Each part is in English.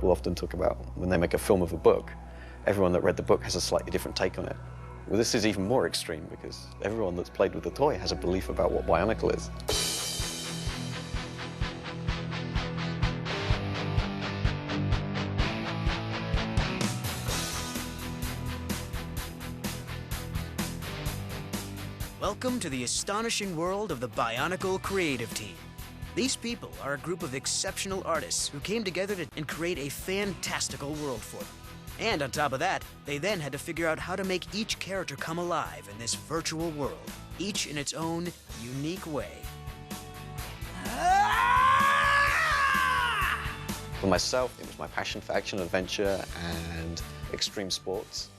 People often talk about when they make a film of a book, everyone that read the book has a slightly different take on it. Well, this is even more extreme because everyone that's played with the toy has a belief about what Bionicle is. Welcome to the astonishing world of the Bionicle creative team. These people are a group of exceptional artists who came together and create a fantastical world for them. And on top of that, they then had to figure out how to make each character come alive in this virtual world, each in its own unique way. For myself, it was my passion for action, adventure, and extreme sports.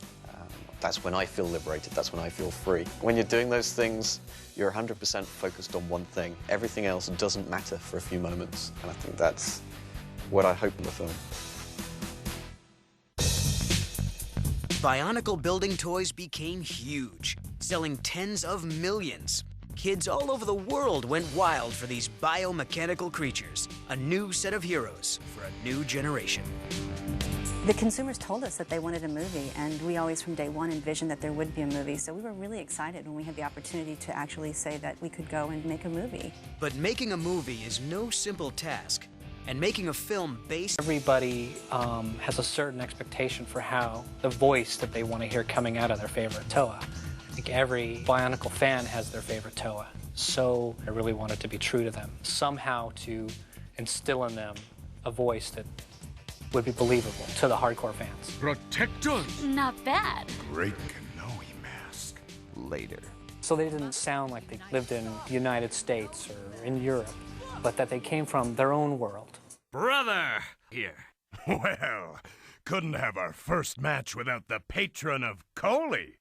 That's when I feel liberated, that's when I feel free. When you're doing those things, you're 100% focused on one thing. Everything else doesn't matter for a few moments, and I think that's what I hope in the film. Bionicle building toys became huge, selling tens of millions. Kids all over the world went wild for these biomechanical creatures, a new set of heroes for a new generation. The consumers told us that they wanted a movie, and we always from day one envisioned that there would be a movie, so we were really excited when we had the opportunity to actually say that we could go and make a movie. But making a movie is no simple task, and making a film based... Everybody has a certain expectation for how the voice that they want to hear coming out of their favorite Toa. I think every Bionicle fan has their favorite Toa, so I really wanted to be true to them, somehow to instill in them a voice that would be believable to the hardcore fans. Protectors! Not bad. Great Kanohi mask. Later. So they didn't sound like they lived in the United States or in Europe, but that they came from their own world. Brother! Here. Well, couldn't have our first match without the patron of Coley.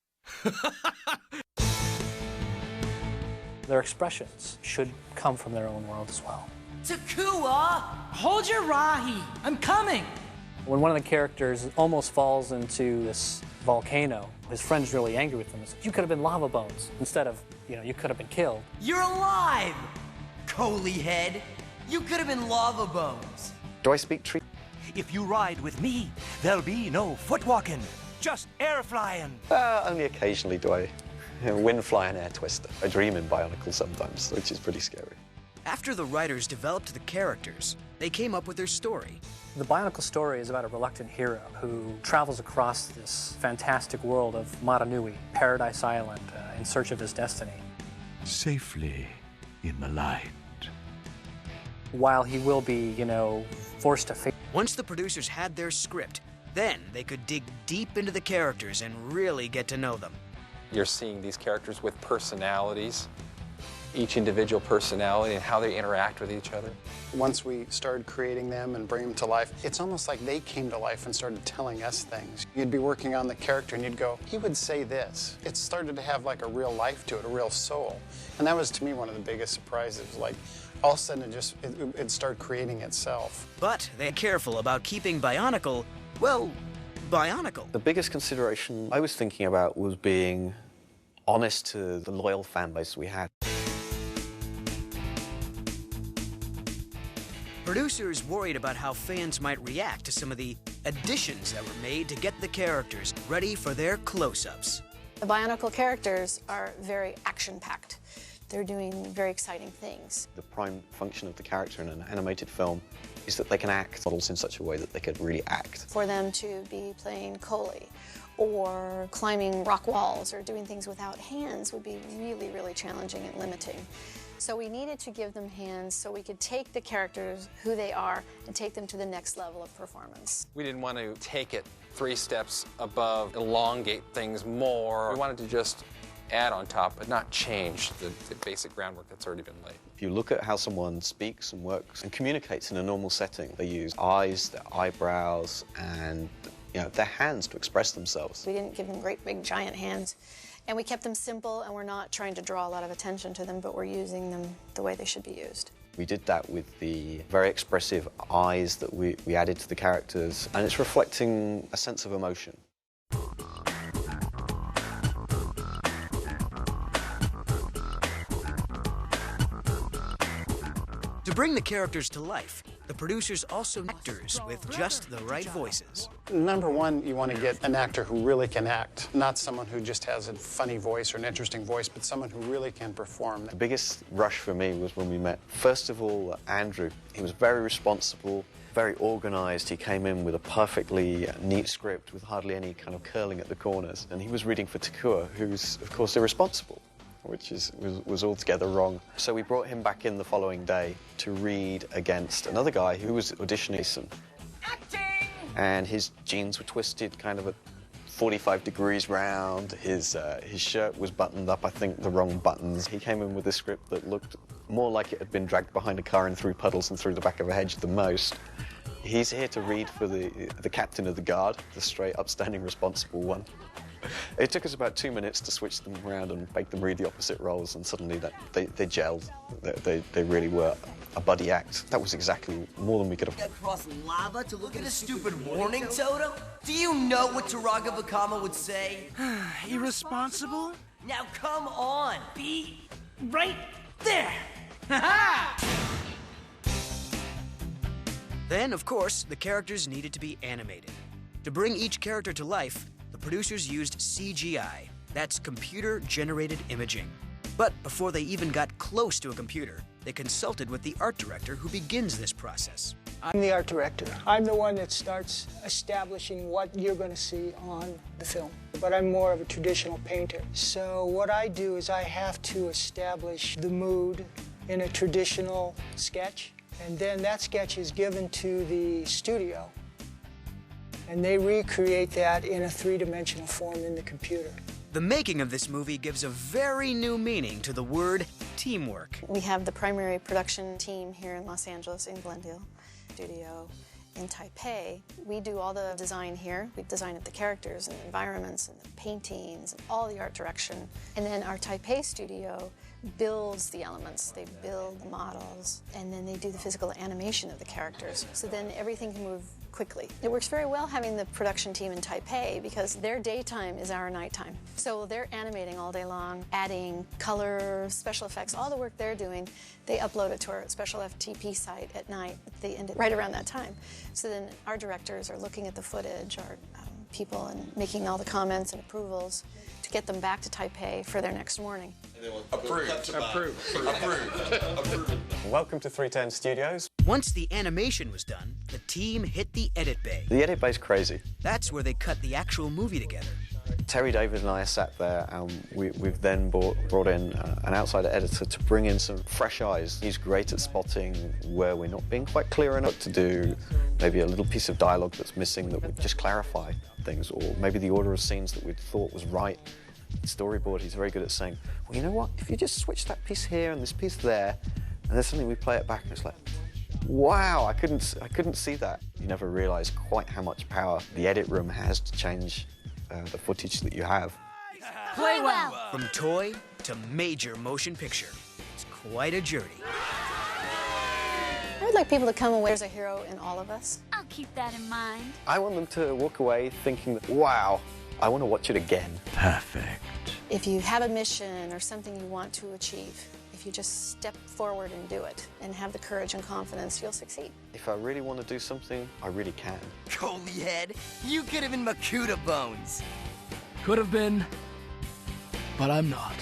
Their expressions should come from their own world as well. Takua, hold your rahi. I'm coming. When one of the characters almost falls into this volcano, his friend's really angry with him. He says, you could have been lava bones instead of, you could have been killed. You're alive, Coley head. You could have been lava bones. Do I speak tree? If you ride with me, there'll be no foot walking, just air flying. Only occasionally do I wind fly an air twister. I dream in Bionicle sometimes, which is pretty scary. After the writers developed the characters, they came up with their story. The Bionicle story is about a reluctant hero who travels across this fantastic world of Maranui, Paradise Island, in search of his destiny. Safely in the light. While he will be, forced to face. Once the producers had their script, then they could dig deep into the characters and really get to know them. You're seeing these characters with personalities, each individual personality and how they interact with each other. Once we started creating them and bringing them to life, it's almost like they came to life and started telling us things. You'd be working on the character and you'd go, he would say this. It started to have like a real life to it, a real soul. And that was to me one of the biggest surprises. Like all of a sudden it started creating itself. But they're careful about keeping Bionicle, well, Bionicle. The biggest consideration I was thinking about was being honest to the loyal fan base we had. Producers worried about how fans might react to some of the additions that were made to get the characters ready for their close-ups. The Bionicle characters are very action-packed. They're doing very exciting things. The prime function of the character in an animated film is that they can act models in such a way that they could really act. For them to be playing Coley or climbing rock walls or doing things without hands would be really, really challenging and limiting. So we needed to give them hands so we could take the characters, who they are, and take them to the next level of performance. We didn't want to take it 3 steps above, elongate things more. We wanted to just add on top, but not change the basic groundwork that's already been laid. If you look at how someone speaks and works and communicates in a normal setting, they use eyes, their eyebrows, and their hands to express themselves. We didn't give them great big giant hands. And we kept them simple, and we're not trying to draw a lot of attention to them, but we're using them the way they should be used. We did that with the very expressive eyes that we added to the characters, and it's reflecting a sense of emotion. To bring the characters to life, the the producers also actors with just the right voices. Number one, you want to get an actor who really can act, not someone who just has a funny voice or an interesting voice, but someone who really can perform. The biggest rush for me was when we met, first of all, Andrew. He was very responsible, very organized. He came in with a perfectly neat script with hardly any kind of curling at the corners. And he was reading for Takua, who's, of course, irresponsible, which was altogether wrong. So we brought him back in the following day to read against another guy who was auditioning. Acting! And his jeans were twisted kind of at 45 degrees round. His shirt was buttoned up, I think, the wrong buttons. He came in with a script that looked more like it had been dragged behind a car and through puddles and through the back of a hedge than most. He's here to read for the captain of the guard, the straight, upstanding, responsible one. It took us about 2 minutes to switch them around and make them read the opposite roles, and suddenly they gelled. They really were a buddy act. That was exactly more than we could have. Across lava to look at a stupid warning, Toto? Do you know what Taraga Vakama would say? Irresponsible? Now come on, Be right there! Ha-ha! Then, of course, the characters needed to be animated. To bring each character to life, the producers used CGI. That's computer-generated imaging. But before they even got close to a computer, they consulted with the art director who begins this process. I'm the art director. I'm the one that starts establishing what you're going to see on the film. But I'm more of a traditional painter. So what I do is I have to establish the mood in a traditional sketch, and then that sketch is given to the studio, and they recreate that in a three-dimensional form in the computer. The making of this movie gives a very new meaning to the word teamwork. We have the primary production team here in Los Angeles, in Glendale, studio in Taipei. We do all the design here. We design the characters and the environments and the paintings and all the art direction. And then our Taipei studio builds the elements. They build the models, and then they do the physical animation of the characters. So then everything can move quickly. It works very well having the production team in Taipei because their daytime is our nighttime. So they're animating all day long, adding color, special effects, all the work they're doing. They upload it to our special FTP site at night. They end it right around that time. So then our directors are looking at the footage, our people, and making all the comments and approvals to get them back to Taipei for their next morning. Approved. Welcome to 310 Studios. Once the animation was done, the team hit the edit bay. The edit bay's crazy. That's where they cut the actual movie together. Terry David and I sat there, and we've then brought in an outside editor to bring in some fresh eyes. He's great at spotting where we're not being quite clear enough to do maybe a little piece of dialogue that's missing that would just clarify things, or maybe the order of scenes that we thought was right. Storyboard, he's very good at saying, well, you know what, if you just switch that piece here and this piece there, and then suddenly we play it back and it's like, wow, I couldn't see that. You never realize quite how much power the edit room has to change the footage that you have. Play well! From toy to major motion picture, it's quite a journey. I would like people to come away as a hero in all of us. I'll keep that in mind. I want them to walk away thinking, wow, I want to watch it again. Perfect. If you have a mission or something you want to achieve, if you just step forward and do it and have the courage and confidence, you'll succeed. If I really want to do something, I really can. Coley head, you could have been Makuta Bones. Could have been, but I'm not.